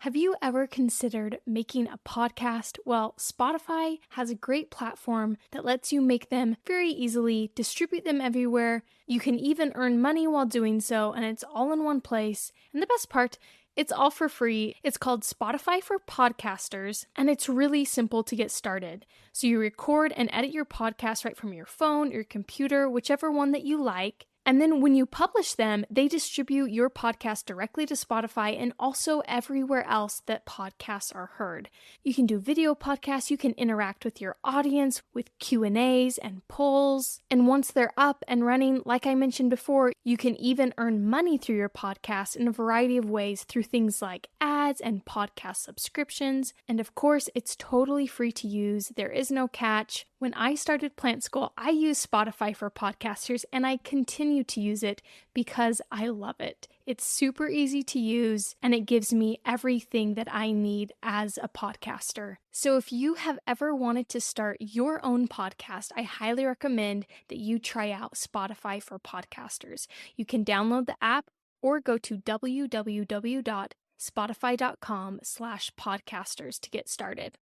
Have you ever considered making a podcast? Well, Spotify has a great platform that lets you make them very easily, distribute them everywhere. You can even earn money while doing so, and it's all in one place. And the best part, it's all for free. It's called Spotify for Podcasters, and it's really simple to get started. So you record and edit your podcast right from your phone, your computer, whichever one that you like. And then when you publish them, they distribute your podcast directly to Spotify and also everywhere else that podcasts are heard. You can do video podcasts, you can interact with your audience with Q&As and polls. And once they're up and running, like I mentioned before, you can even earn money through your podcast in a variety of ways through things like ads and podcast subscriptions. And of course, it's totally free to use. There is no catch. When I started Plant School, I used Spotify for Podcasters, and I continue to use it because I love it. It's super easy to use, and it gives me everything that I need as a podcaster. So if you have ever wanted to start your own podcast, I highly recommend that you try out Spotify for Podcasters. You can download the app or go to www.spotify.com/podcasters to get started.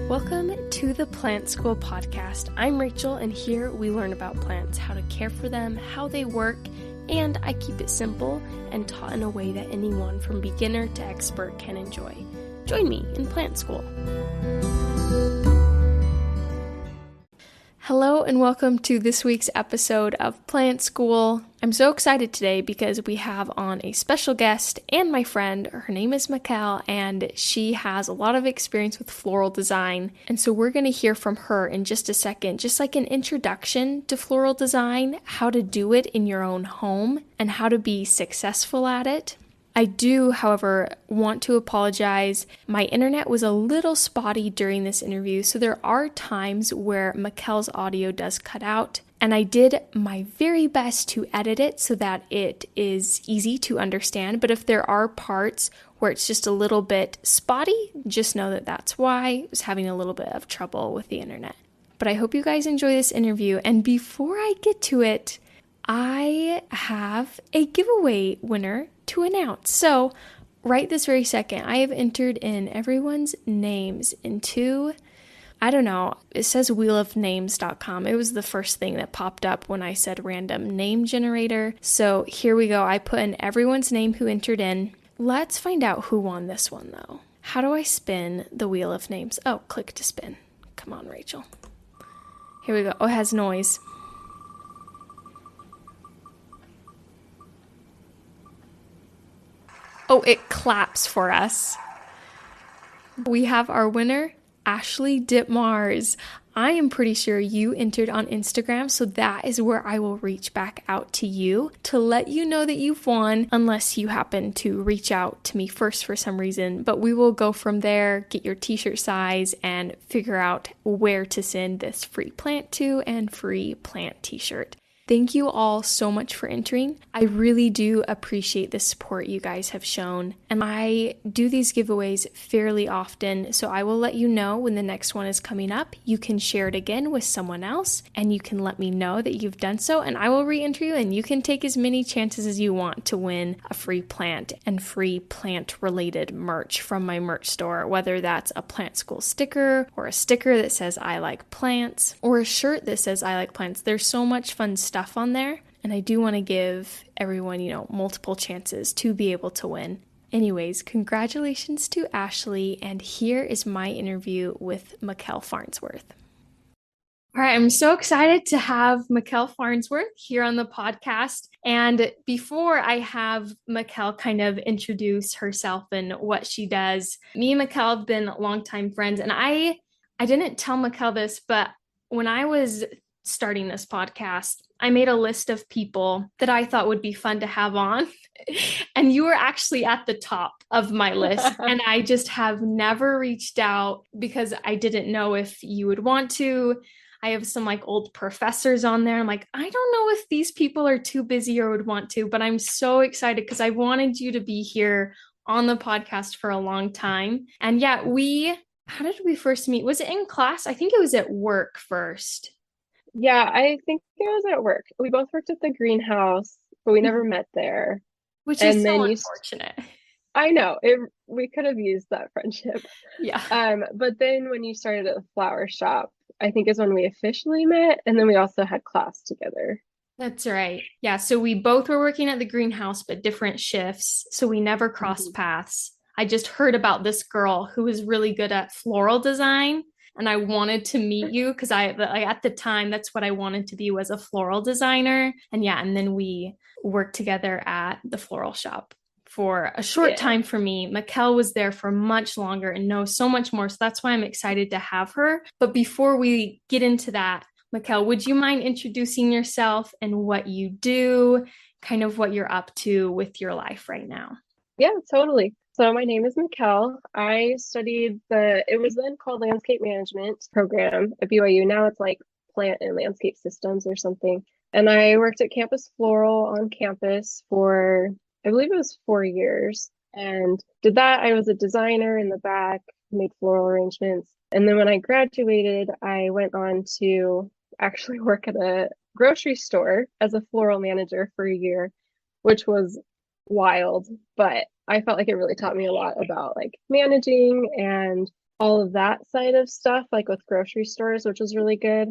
Welcome to the Plant School podcast. I'm Rachel, and here we learn about plants, how to care for them, how they work, and I keep it simple and taught in a way that anyone from beginner to expert can enjoy. Join me in Plant School. Hello and welcome to this week's episode of Plant School. I'm so excited today because we have on a special guest and my friend. Her name is Mickelle, and she has a lot of experience with floral design. And so we're going to hear from her in just a second, just like an introduction to floral design, how to do it in your own home, and how to be successful at it. I do, however, want to apologize. My internet was a little spotty during this interview, so there are times where Mickelle's audio does cut out, and I did my very best to edit it so that it is easy to understand, but if there are parts where it's just a little bit spotty, just know that that's why. I was having a little bit of trouble with the internet. But I hope you guys enjoy this interview, and before I get to it, I have a giveaway winner to announce. So right this very second, I have entered in everyone's names into, I don't know, it says wheelofnames.com. It was the first thing that popped up when I said random name generator. So here we go. I put in everyone's name who entered in. Let's find out who won this one though. How do I spin the wheel of names? Oh, click to spin. Come on, Rachel. Here we go. Oh, it has noise. Oh, it claps for us. We have our winner, Ashley Ditmars. I am pretty sure you entered on Instagram, so that is where I will reach back out to you to let you know that you've won, unless you happen to reach out to me first for some reason. But we will go from there, get your t-shirt size, and figure out where to send this free plant to and free plant t-shirt. Thank you all so much for entering. I really do appreciate the support you guys have shown. And I do these giveaways fairly often, so I will let you know when the next one is coming up. You can share it again with someone else, and you can let me know that you've done so, and I will re-enter you, and you can take as many chances as you want to win a free plant and free plant-related merch from my merch store, whether that's a Plant School sticker, or a sticker that says I like plants, or a shirt that says I like plants. There's so much fun stuff on there, and I do want to give everyone, multiple chances to be able to win. Anyways, congratulations to Ashley, and here is my interview with Mickelle Farnsworth. All right, I'm so excited to have Mickelle Farnsworth here on the podcast. And before I have Mickelle kind of introduce herself and what she does, me and Mickelle have been longtime friends, and I didn't tell Mickelle this, but when I was starting this podcast, I made a list of people that I thought would be fun to have on. And you were actually at the top of my list. And I just have never reached out because I didn't know if you would want to. I have some old professors on there. I'm like, I don't know if these people are too busy or would want to, but I'm so excited because I wanted you to be here on the podcast for a long time. And yeah, how did we first meet? Was it in class? I think it was at work first. Yeah, I think it was at work. We both worked at the greenhouse, but we never met there. which is And so then unfortunate. I know we could have used that friendship. Yeah. But then when you started at the flower shop, I think is when we officially met, and then we also had class together. That's right. Yeah. So we both were working at the greenhouse, but different shifts. So we never crossed Mhm. paths. I just heard about this girl who was really good at floral design. And I wanted to meet you because at the time, that's what I wanted to be was a floral designer. And yeah, and then we worked together at the floral shop for a short Yeah. time for me. Mickelle was there for much longer and knows so much more. So that's why I'm excited to have her. But before we get into that, Mickelle, would you mind introducing yourself and what you do, kind of what you're up to with your life right now? Yeah, totally. So my name is Mickelle. I studied it was then called landscape management program at BYU. Now it's like plant and landscape systems or something. And I worked at Campus Floral on campus for, I believe it was 4 years. And did that. I was a designer in the back, made floral arrangements. And then when I graduated, I went on to actually work at a grocery store as a floral manager for a year, which was wild, but I felt like it really taught me a lot about like managing and all of that side of stuff, like with grocery stores, which was really good.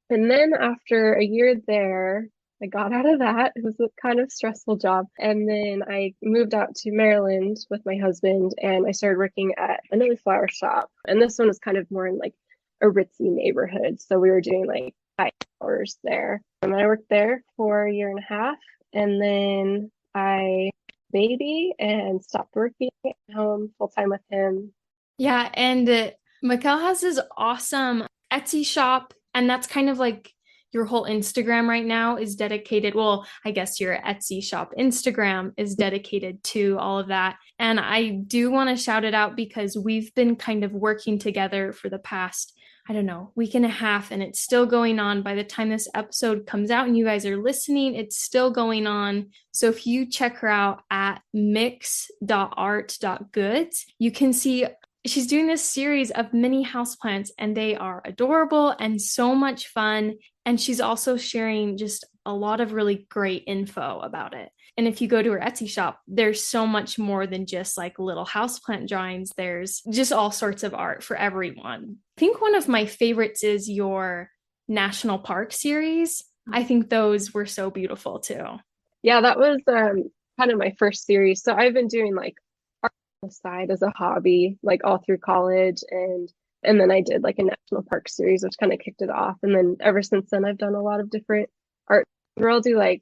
And then after a year there, I got out of that. It was a kind of stressful job. And then I moved out to Maryland with my husband and I started working at another flower shop. And this one was kind of more in like a ritzy neighborhood. So we were doing like high hours there. And I worked there for a year and a half. And then I baby and stopped working at home full time with him. Yeah, and Mikel has this awesome Etsy shop, and that's kind of like your whole Instagram right now is dedicated. Well, I guess your Etsy shop Instagram is dedicated to all of that. And I do want to shout it out because we've been kind of working together for the past, I don't know, week and a half, and it's still going on. By the time this episode comes out and you guys are listening, it's still going on. So if you check her out at mix.art.goods, you can see she's doing this series of mini houseplants and they are adorable and so much fun. And she's also sharing just a lot of really great info about it. And if you go to her Etsy shop, there's so much more than just like little houseplant drawings. There's just all sorts of art for everyone. I think one of my favorites is your national park series. I think those were so beautiful too. Yeah, that was kind of my first series. So I've been doing like art on the side as a hobby, like all through college and then I did like a national park series, which kind of kicked it off. And then ever since then I've done a lot of different art where I'll do like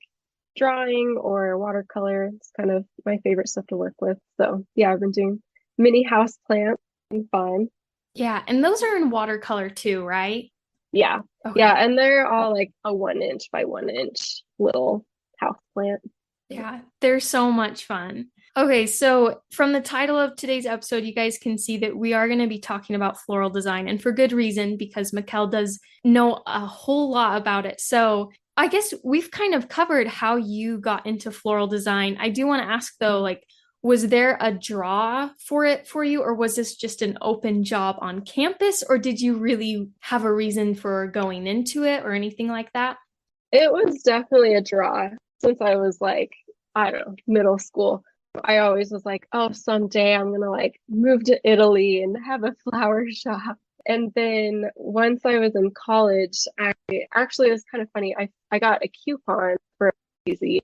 drawing or watercolor. It's kind of my favorite stuff to work with. So yeah, I've been doing mini house plants and fun. Yeah, and those are in watercolor too, right? Yeah. Yeah. Okay. And they're all like a 1 inch by 1 inch little house plant. Yeah, they're so much fun. Okay, so from the title of today's episode, you guys can see that we are going to be talking about floral design, and for good reason, because Mikel does know a whole lot about it. So I guess we've kind of covered how you got into floral design. I do want to ask though, like, was there a draw for it for you, or was this just an open job on campus, or did you really have a reason for going into it or anything like that? It was definitely a draw since I was like, I don't know, middle school. I always was like, oh, someday I'm gonna like move to Italy and have a flower shop. And then once I was in college, I actually it was kind of funny. I got a coupon for easy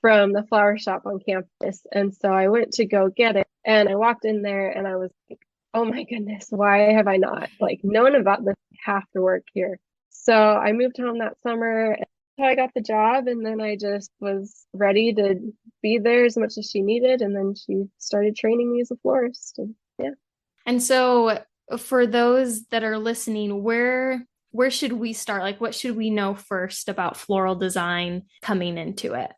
from the flower shop on campus. And so I went to go get it and I walked in there and I was like, oh my goodness, why have I not like known about this? I have to work here. So I moved home that summer so I got the job and then I just was ready to be there as much as she needed. And then she started training me as a florist. And yeah. And so for those that are listening, where should we start? Like what should we know first about floral design coming into it?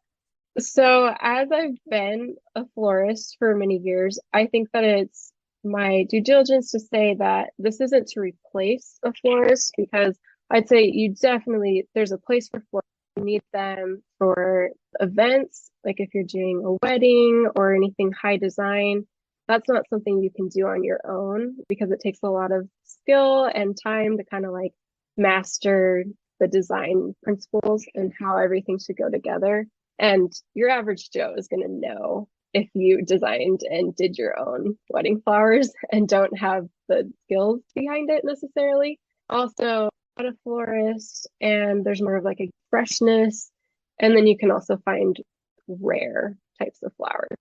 So as I've been a florist for many years, I think that it's my due diligence to say that this isn't to replace a florist because I'd say you definitely, there's a place for florists. You need them for events, like if you're doing a wedding or anything high design. That's not something you can do on your own because it takes a lot of skill and time to kind of like master the design principles and how everything should go together. And your average Joe is going to know if you designed and did your own wedding flowers and don't have the skills behind it necessarily. Also, not a florist, and there's more of like a freshness. And then you can also find rare types of flowers.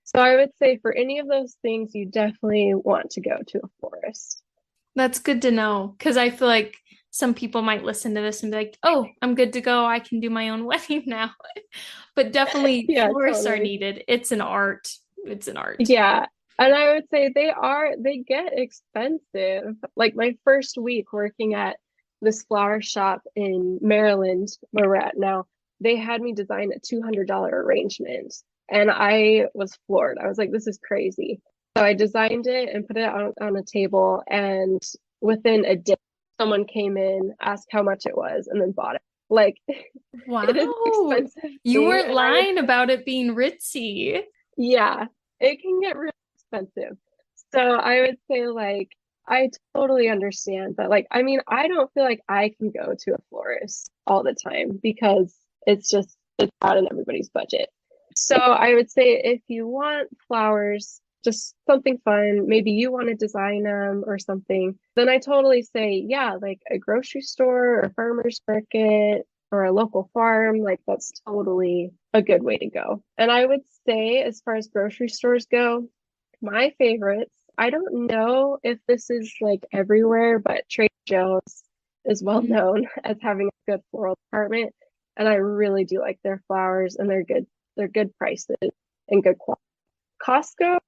So I would say for any of those things, you definitely want to go to a florist. That's good to know because I feel like some people might listen to this and be like, oh, I'm good to go. I can do my own wedding now. But definitely Yeah, florists are totally. needed. It's an art. It's an art. Yeah. And I would say they get expensive. Like my first week working at this flower shop in Maryland, where we're at now, they had me design a $200 arrangement. And I was floored. I was like, this is crazy. So I designed it and put it on a table. And within a day, someone came in, asked how much it was, and then bought it. Like it is an Wow. expensive You thing. weren't And I would lying about it being ritzy. yeah, it can get really expensive. So I would say like I totally understand, but like I mean I don't feel like I can go to a florist all the time because it's out in everybody's budget. So I would say if you want flowers, just something fun, maybe you want to design them or something, then I totally say yeah, like a grocery store or farmer's market or a local farm, like that's totally a good way to go. And I would say, as far as grocery stores go, my favorites, I don't know if this is like everywhere, but Trader Joe's is well Mhm. known as having a good floral department. And I really do like their flowers and they're good prices and good quality. Costco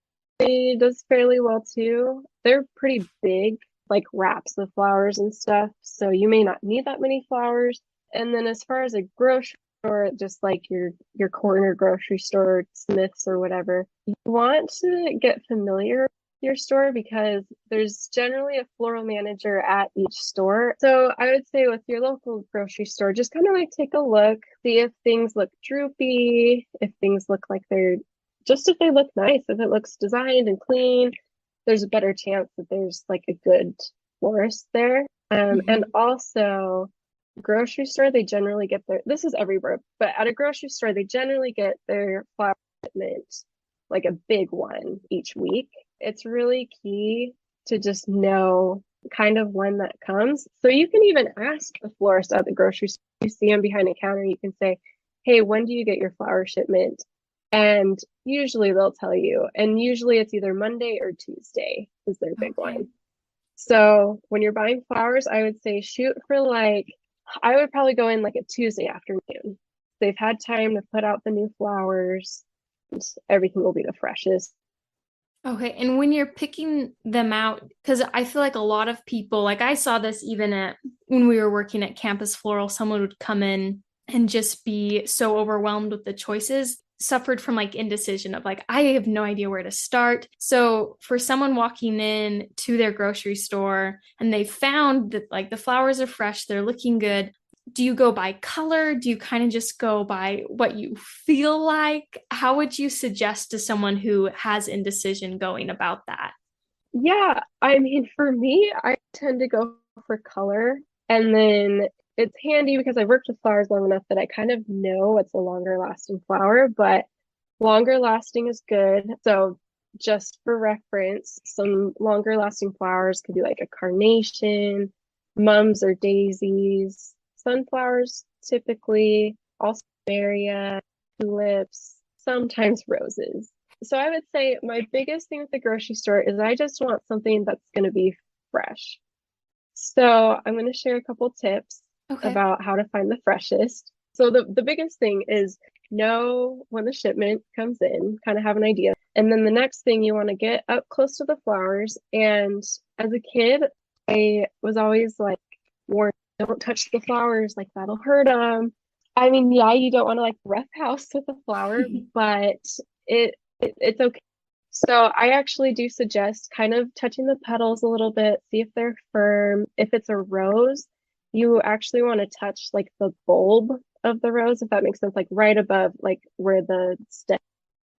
does fairly well too. They're pretty big, like wraps of flowers and stuff. So you may not need that many flowers. And then as far as a grocery store, just like your corner grocery store, Smith's or whatever, you want to get familiar with your store because there's generally a floral manager at each store. So I would say with your local grocery store, just kind of like take a look, see if things look droopy, if things look like they're just if they look nice, if it looks designed and clean, there's a better chance that there's like a good florist there. And Mhm. also, grocery store, they generally get this is everywhere, but at a grocery store, they generally get their flower shipment, like a big one each week. It's really key to just know kind of when that comes. So you can even ask the florist at the grocery store. You see them behind the counter, you can say, hey, when do you get your flower shipment? And usually they'll tell you. And usually it's either Monday or Tuesday is their big Okay. one. So when you're buying flowers, I would say shoot for like, I would probably go in like a Tuesday afternoon. They've had time to put out the new flowers, and everything will be the freshest. Okay. And when you're picking them out, because I feel like a lot of people, like I saw this even at when we were working at Campus Floral, someone would come in and just be so overwhelmed with the choices, suffered from like indecision of like, I have no idea where to start. So for someone walking in to their grocery store and they found that like the flowers are fresh, they're looking good, do you go by color? Do you kind of just go by what you feel like? How would you suggest to someone who has indecision going about that? Yeah, I mean, for me, I tend to go for color. And then it's handy because I've worked with flowers long enough that I kind of know what's a longer lasting flower, but longer lasting is good. So, just for reference, some longer lasting flowers could be like a carnation, mums or daisies, sunflowers typically, also tulips, sometimes roses. So I would say my biggest thing with the grocery store is I just want something that's going to be fresh. So I'm going to share a couple tips Okay. about how to find the freshest. So the biggest thing is know when the shipment comes in, kind of have an idea. And then the next thing you want to get up close to the flowers. And as a kid, I was always like warned, don't touch the flowers, like that'll hurt them. I mean, yeah, you don't want to like rough house with a flower, but it's okay. So I actually do suggest kind of touching the petals a little bit, see if they're firm. If it's a rose, you actually want to touch like the bulb of the rose, if that makes sense, like right above like where the stem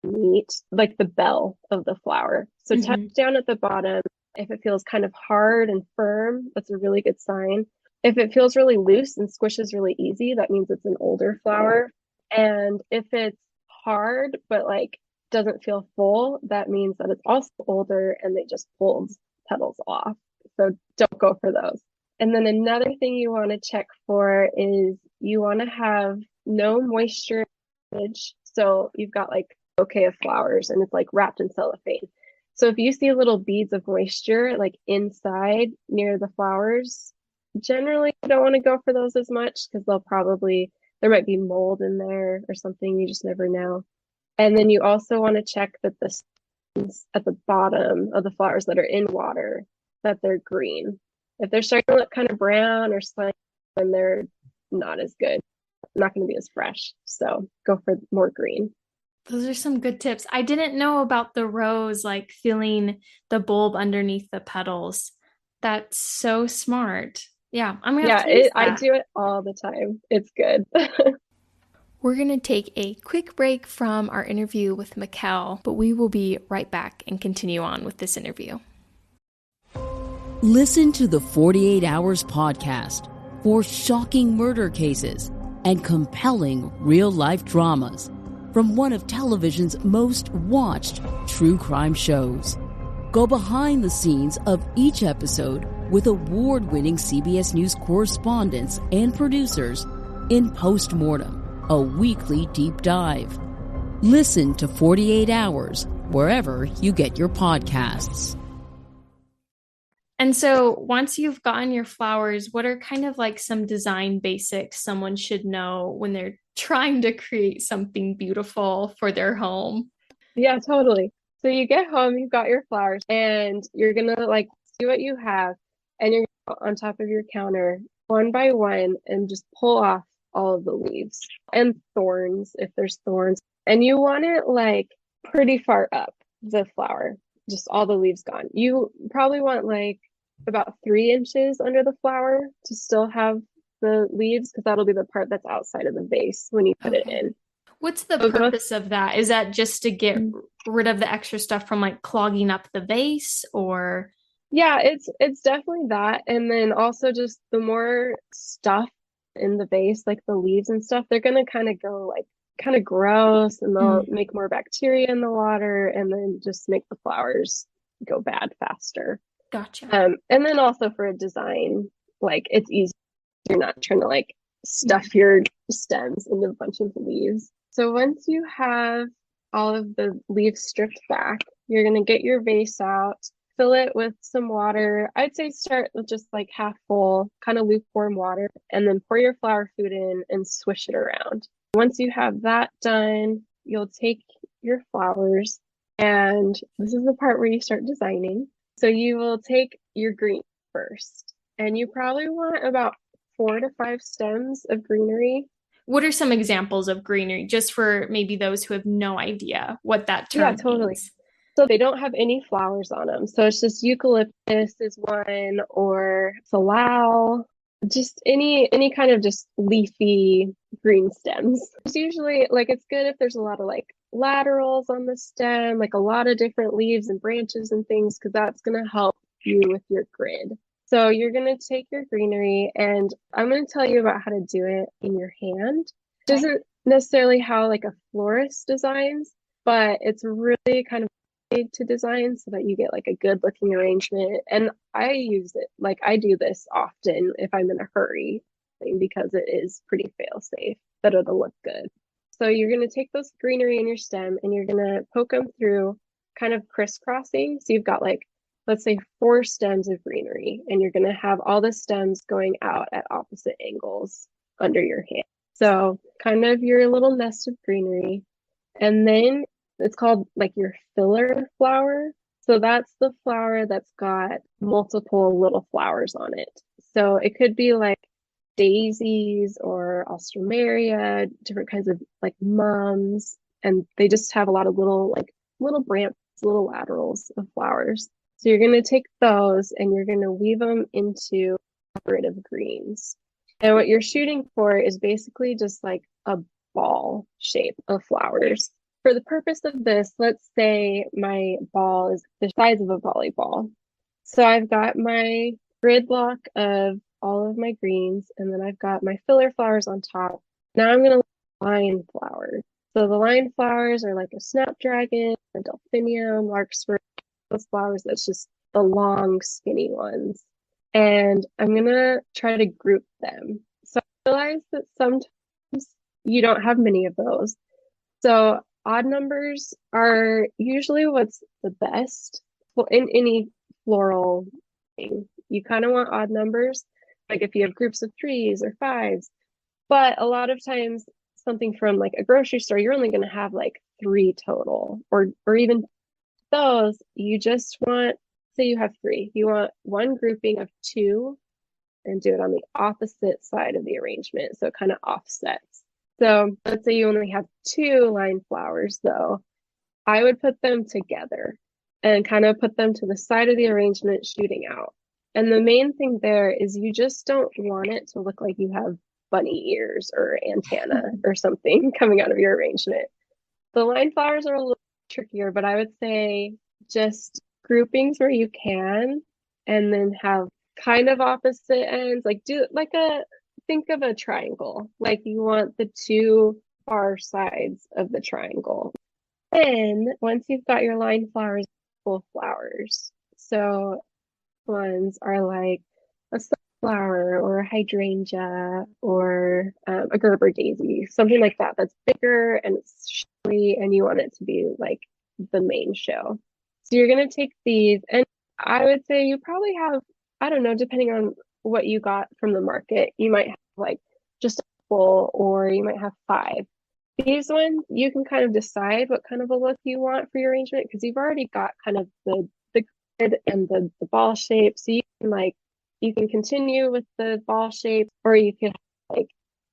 meet, like the bell of the flower. So touch Mhm. down at the bottom. If it feels kind of hard and firm, that's a really good sign. If it feels really loose and squishes really easy, that means it's an older flower. And if it's hard, but like doesn't feel full, that means that it's also older and they just pulled petals off. So don't go for those. And then another thing you want to check for is you want to have no moisture. So you've got like a bouquet of flowers and it's like wrapped in cellophane. So if you see little beads of moisture like inside near the flowers, generally you don't want to go for those as much because there might be mold in there or something. You just never know. And then you also want to check that the stems at the bottom of the flowers that are in water, that they're green. If they're starting to look kind of brown or slimy, then they're not as good, not going to be as fresh. So go for more green. Those are some good tips. I didn't know about the rose, like feeling the bulb underneath the petals. That's so smart. Yeah, I'm gonna have Yeah, to use I that. do it all the time. It's good. We're going to take a quick break from our interview with Mickelle, but we will be right back and continue on with this interview. Listen to the 48 Hours podcast for shocking murder cases and compelling real-life dramas from one of television's most watched true crime shows. Go behind the scenes of each episode with award-winning CBS News correspondents and producers in Postmortem, a weekly deep dive. Listen to 48 Hours wherever you get your podcasts. And so once you've gotten your flowers, what are kind of like some design basics someone should know when they're trying to create something beautiful for their home? Yeah, totally. So you get home, you've got your flowers, and you're gonna like see what you have, and you're gonna go on top of your counter one by one and just pull off all of the leaves and thorns if there's thorns. And you want it like pretty far up the flower, just all the leaves gone. You probably want like about 3 inches under the flower to still have the leaves because that'll be the part that's outside of the vase when you put it Okay. in. What's the So go purpose of that? Is that just to get rid of the extra stuff from like clogging up the vase or? Yeah, it's definitely that. And then also just the more stuff in the vase, like the leaves and stuff, they're gonna kind of go like kind of gross and they'll Mm, make more bacteria in the water and then just make the flowers go bad faster. gotcha. And then also for a design, like it's easy. You're not trying to like Mm. stuff your stems into a bunch of leaves. So once you have all of the leaves stripped back, you're gonna get your vase out, fill it with some water. I'd say start with just like half full, kind of lukewarm water, and then pour your flower food in and swish it around. Once you have that done, you'll take your flowers, and this is the part where you start designing. So you will take your green first, and you probably want about 4 to 5 stems of greenery. What are some examples of greenery, just for maybe those who have no idea what that Yeah, term totally. means? So they don't have any flowers on them. So it's just eucalyptus is one or salal, just any kind of just leafy green stems. It's usually like it's good if there's a lot of like laterals on the stem, like a lot of different leaves and branches and things, because that's going to help you with your grid. So you're going to take your greenery and I'm going to tell you about how to do it in your hand. It Okay. isn't necessarily how like a florist designs, but it's really kind of to design so that you get like a good looking arrangement. And I use it like I do this often if I'm in a hurry because it is pretty fail safe that it'll look good. So you're going to take those greenery in your stem and you're going to poke them through kind of crisscrossing. So you've got like, let's say 4 stems of greenery and you're going to have all the stems going out at opposite angles under your hand. So kind of your little nest of greenery. And then it's called like your filler flower. So that's the flower that's got multiple little flowers on it. So it could be like daisies or alstroemeria, different kinds of like mums, and they just have a lot of little branches, little laterals of flowers. So you're going to take those and you're going to weave them into a grid of greens. And what you're shooting for is basically just like a ball shape of flowers. For the purpose of this, let's say my ball is the size of a volleyball. So I've got my grid block of all of my greens, and then I've got my filler flowers on top. Now I'm going to line flowers. So the line flowers are like a snapdragon, a delphinium, larkspur, those flowers that's just the long, skinny ones. And I'm gonna try to group them. So I realize that sometimes you don't have many of those. So odd numbers are usually what's the best. Well, in any floral thing, you kind of want odd numbers, like if you have groups of threes or fives. But a lot of times, something from like a grocery store, you're only going to have like three total, or even those. You just want, say you have three, you want one grouping of two and do it on the opposite side of the arrangement, so it kind of offsets. So let's say you only have two line flowers, though. I would put them together and kind of put them to the side of the arrangement, shooting out. And the main thing there is you just don't want it to look like you have bunny ears or antenna or something coming out of your arrangement. The line flowers are a little trickier, but I would say just groupings where you can, and then have kind of opposite ends. Like do like think of a triangle. Like you want the two far sides of the triangle. Then once you've got your line flowers, full flowers. So ones are like a sunflower or a hydrangea or a Gerber daisy, something like that. That's bigger and it's showy, and you want it to be like the main show. So you're gonna take these, and I would say you probably have, I don't know, depending on what you got from the market, you might have like just a full, or you might have five. These ones, you can kind of decide what kind of a look you want for your arrangement, because you've already got kind of the grid and the ball shape. So you can continue with the ball shape, or you could like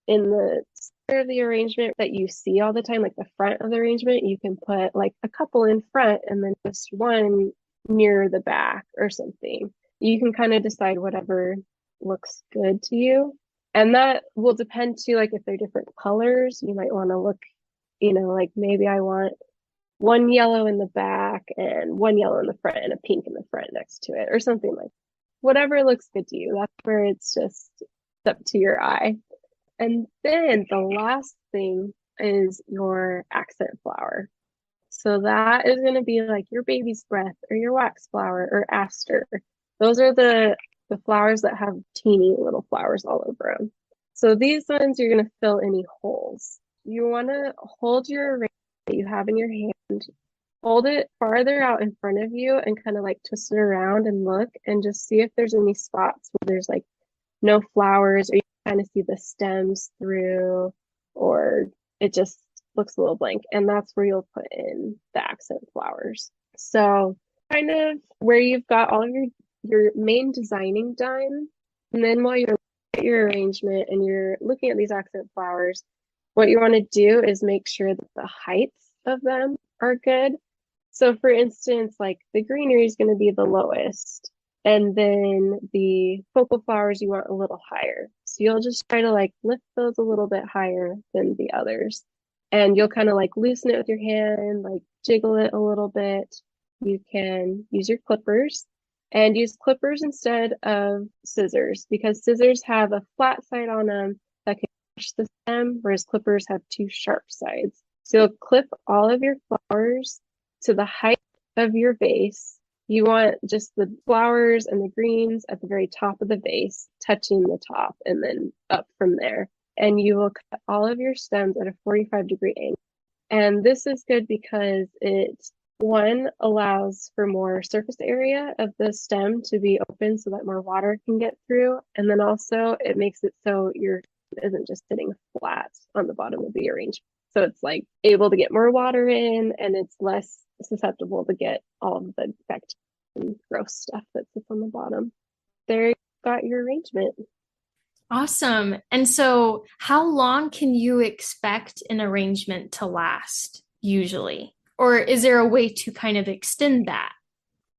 in the center of the arrangement that you see all the time, like the front of the arrangement, you can put like a couple in front and then just one near the back or something. You can kind of decide whatever looks good to you. And that will depend too, like if they're different colors, you might want to look, like maybe I want one yellow in the back and one yellow in the front and a pink in the front next to it, or something like that. Whatever looks good to you. That's where it's just up to your eye. And then the last thing is your accent flower. So that is going to be like your baby's breath or your wax flower or aster. Those are the flowers that have teeny little flowers all over them. So these ones, you're going to fill any holes. You want to hold your arrangement that you have in your hand, hold it farther out in front of you and kind of like twist it around and look and just see if there's any spots where there's like no flowers, or you kind of see the stems through, or it just looks a little blank. And that's where you'll put in the accent flowers. So kind of where you've got all of your main designing done. And then while you're looking at your arrangement and you're looking at these accent flowers, what you want to do is make sure that the heights of them are good. So for instance, like the greenery is going to be the lowest, and then the focal flowers you want a little higher. So you'll just try to like lift those a little bit higher than the others. And you'll kind of like loosen it with your hand, like jiggle it a little bit. You can use your clippers, and use clippers instead of scissors, because scissors have a flat side on them that can push the stem, whereas clippers have two sharp sides. So you'll clip all of your flowers to the height of your vase. You want just the flowers and the greens at the very top of the vase, touching the top, and then up from there. And you will cut all of your stems at a 45-degree angle. And this is good because it, one, allows for more surface area of the stem to be open so that more water can get through. And then also it makes it so your isn't just sitting flat on the bottom of the arrangement. So it's like able to get more water in, and it's less susceptible to get all of the bacteria and gross stuff that sits on the bottom. There you got your arrangement. Awesome. And so, how long can you expect an arrangement to last usually? Or is there a way to kind of extend that?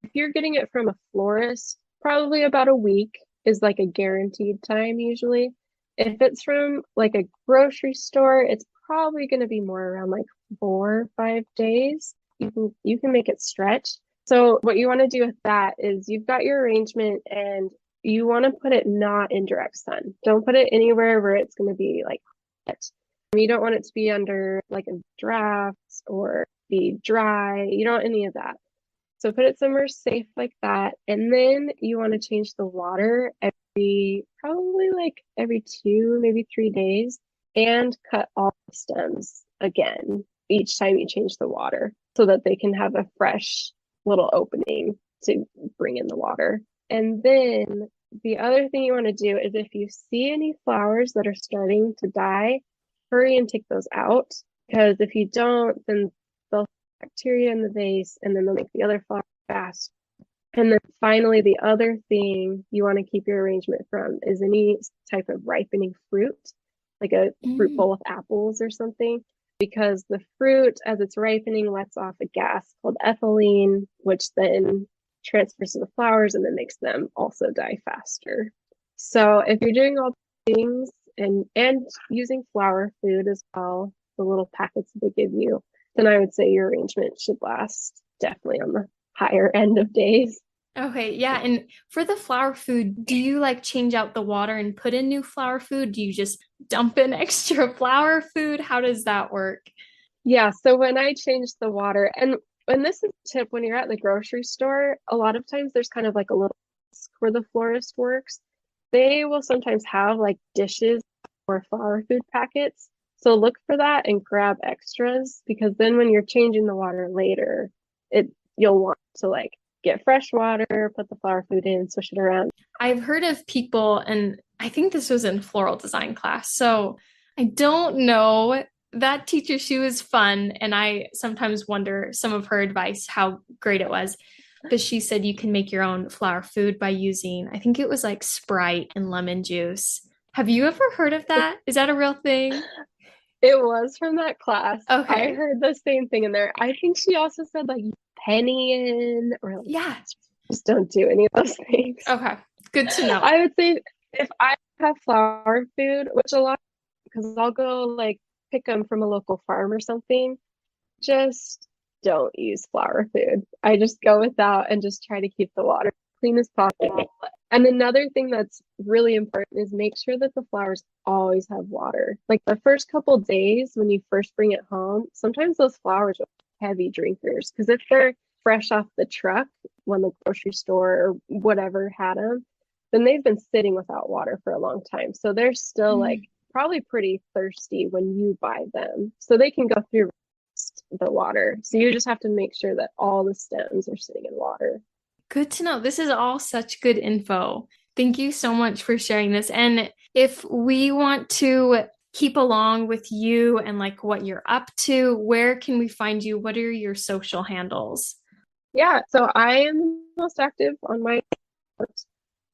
If you're getting it from a florist, probably about a week is like a guaranteed time usually. If it's from like a grocery store, it's probably going to be more around like 4 or 5 days. You can make it stretch. So what you want to do with that is you've got your arrangement, and you want to put it not in direct sun. Don't put it anywhere where it's going to be like hot. You don't want it to be under like a draft or be dry. You don't want any of that. So put it somewhere safe like that. And then you want to change the water probably like every 2, maybe 3 days, and cut all the stems again each time you change the water so that they can have a fresh little opening to bring in the water. And then the other thing you want to do is if you see any flowers that are starting to die, hurry and take those out, because if you don't, then they'll have bacteria in the vase and then they'll make the other flower fast. And then finally, the other thing you want to keep your arrangement from is any type of ripening fruit, like a fruit bowl of apples or something, because the fruit, as it's ripening, lets off a gas called ethylene, which then transfers to the flowers and then makes them also die faster. So if you're doing all these things and using flower food as well, the little packets that they give you, then I would say your arrangement should last definitely on the higher end of days. Okay, yeah. And for the flower food, do you like change out the water and put in new flower food? Do you just dump in extra flower food? How does that work? Yeah, so when I change the water, and this is a tip when you're at the grocery store, a lot of times there's kind of like a little desk where the florist works. They will sometimes have like dishes or flower food packets. So look for that and grab extras, because then when you're changing the water later, you'll want to like get fresh water, put the flower food in, swish it around. I've heard of people, and I think this was in floral design class, so I don't know. That teacher, she was fun, and I sometimes wonder some of her advice, how great it was. But she said you can make your own flower food by using, I think it was like Sprite and lemon juice. Have you ever heard of that? Is that a real thing? It was from that class. Okay. I heard the same thing in there. I think she also said like penny in, or like, Yeah. just don't do any of those things. Okay. Good to know. I would say if I have flower food, which a lot, because I'll go like pick them from a local farm or something, just don't use flower food. I just go without and just try to keep the water clean as possible. And another thing that's really important is make sure that the flowers always have water. Like the first couple days when you first bring it home, sometimes those flowers are heavy drinkers, because if they're fresh off the truck when the grocery store or whatever had them, then they've been sitting without water for a long time. So they're still like probably pretty thirsty when you buy them. So they can go through the water. So you just have to make sure that all the stems are sitting in water. Good to know. This is all such good info. Thank you so much for sharing this. And if we want to keep along with you and like what you're up to, where can we find you? What are your social handles? Yeah, so I am most active on my account,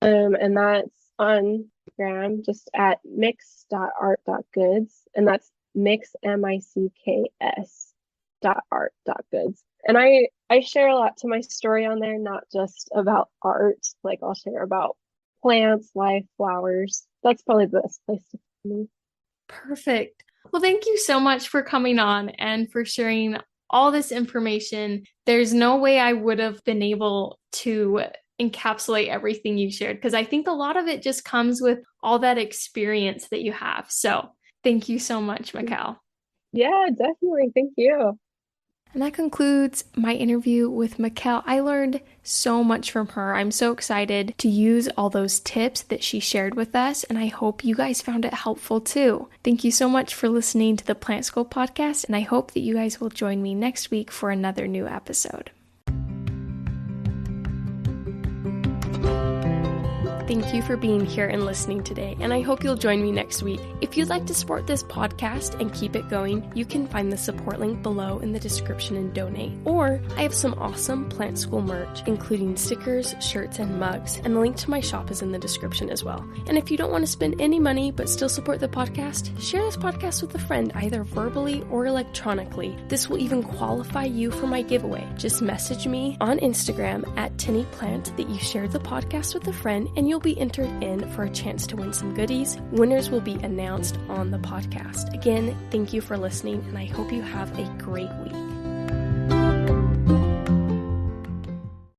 and that's on Instagram, just at mix.art.goods, and that's mix, MICKS .art.goods. And I share a lot to my story on there, not just about art. Like I'll share about plants, life, flowers. That's probably the best place to find me. Perfect. Well, thank you so much for coming on and for sharing all this information. There's no way I would have been able to encapsulate everything you shared, because I think a lot of it just comes with all that experience that you have. So thank you so much, Mickelle. Yeah, definitely. Thank you. And that concludes my interview with Mickelle. I learned so much from her. I'm so excited to use all those tips that she shared with us, and I hope you guys found it helpful too. Thank you so much for listening to the Plant School podcast, and I hope that you guys will join me next week for another new episode. Thank you for being here and listening today, and I hope you'll join me next week. If you'd like to support this podcast and keep it going, you can find the support link below in the description and donate. Or I have some awesome Plant School merch, including stickers, shirts, and mugs, and the link to my shop is in the description as well. And if you don't want to spend any money but still support the podcast, share this podcast with a friend, either verbally or electronically. This will even qualify you for my giveaway. Just message me on Instagram at TinnyPlant that you shared the podcast with a friend, and you'll be entered in for a chance to win some goodies. Winners will be announced on the podcast. Again, thank you for listening, and I hope you have a great week.